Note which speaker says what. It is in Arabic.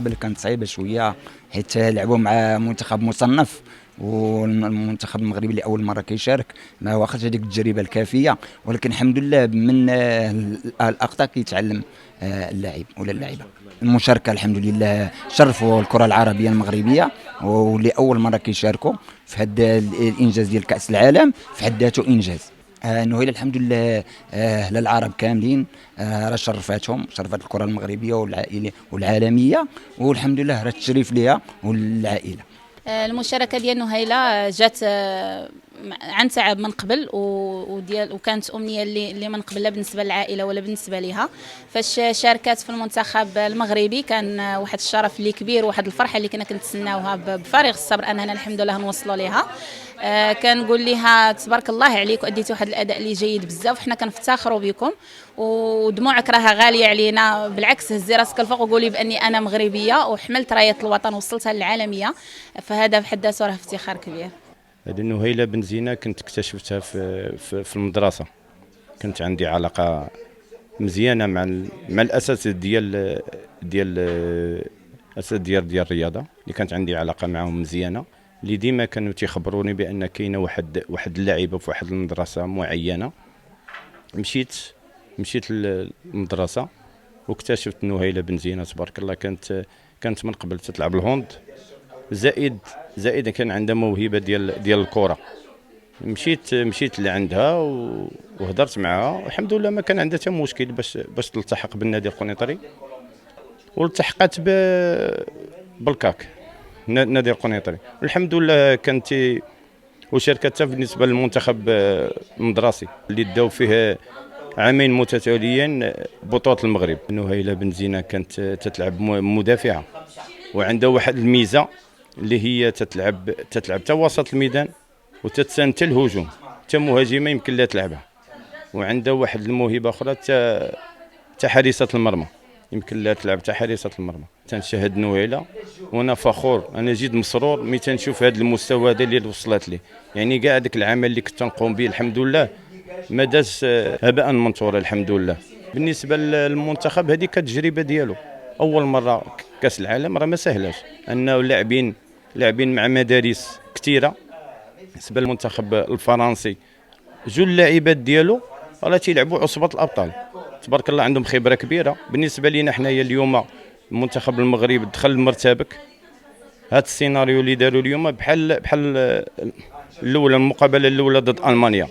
Speaker 1: قبل كانت صعيبه شويه، حيت لعبوا مع منتخب مصنف، والمنتخب المغربي لاول مره كيشارك ما واخدش هذيك التجربه الكافيه، ولكن الحمد لله من الاخطاء كيتعلم اللاعب ولا اللاعبه. المشاركه الحمد لله شرفوا الكره العربيه المغربيه، ولاول مره كيشاركوا في هذا الانجاز ديال كاس العالم، في حد ذاته انجاز. نهيلة الحمد لله للعرب كاملين، راه شرفت الكره المغربيه والعائله والعالميه، والحمد لله راه التشريف ليها والعائله.
Speaker 2: المشاركه ديال نهيله جات عن تعب من قبل، وكانت امنيه اللي من قبل لا بالنسبه للعائله ولا بالنسبه ليها. فاش شاركت في المنتخب المغربي كان واحد الشرف اللي كبير، وواحد الفرحه اللي كنا كنتسناوها بفارغ الصبر اننا الحمد لله نوصلوا ليها. كنقول لها تبارك الله عليك، واديتي واحد الاداء اللي جيد بزاف، وحنا كنفتخروا بكم، ودموعك راها غاليه علينا. بالعكس هزي راسك الفوق وقولي باني انا مغربيه وحملت رايه الوطن وصلتها للعالميه، فهذا في حد ذاته راه افتخار كبير.
Speaker 3: هذه نهيلة بن زينة كنت اكتشفتها في المدرسة. كنت عندي علاقة مزيانة مع الأساتذة ديال الرياضة، اللي كانت عندي علاقة معهم مزيانة، اللي ديما كانوا تيخبروني بأن كاينة واحد اللاعبة في واحد المدرسة معينة. مشيت للمدرسة واكتشفت نهيلة بن زينة تبارك الله. كانت من قبل تلعب الهوند، زائد كان عندها موهبه ديال الكره. مشيت لعندها وهضرت معها، والحمد لله ما كان عندها حتى مشكل باش تلتحق بالنادي القنيطري، والتحقت بالكاك نادي القنيطري. الحمد لله كانت وشاركت بالنسبه للمنتخب المدرسي اللي داو فيه عامين متتاليين بطولة المغرب. نهيلة بن زينة كانت تتلعب مدافعة، وعندها واحد الميزة اللي هي تتلعب تا وسط الميدان وتتساند حتى الهجوم، حتى مهاجمة يمكن لها تلعبها. وعندها واحد الموهبة أخرى تا حارسة المرمى، يمكن لها تلعب تا حارسة المرمى. تنشاهد نهيلة وانا فخور، انا جد مسرور ملي تنشوف هذا المستوى هذا اللي وصلت ليه. يعني كاع داك العمل اللي كنت نقوم به الحمد لله ما داز هباء منثورا الحمد لله. بالنسبه للمنتخب هذه كتجربه ديالو، اول مره كاس العالم راه ما سهلاش، انه لاعبين مع مدارس كثيره. بالنسبه للمنتخب الفرنسي جوج اللاعبات ديالو راه تيلعبوا عصبه الابطال تبارك الله، عندهم خبره كبيره. بالنسبه لينا حنايا اليوم المنتخب المغرب دخل المرتبك. هذا السيناريو اللي داروا اليوم بحال الاولى، المقابله الاولى ضد المانيا.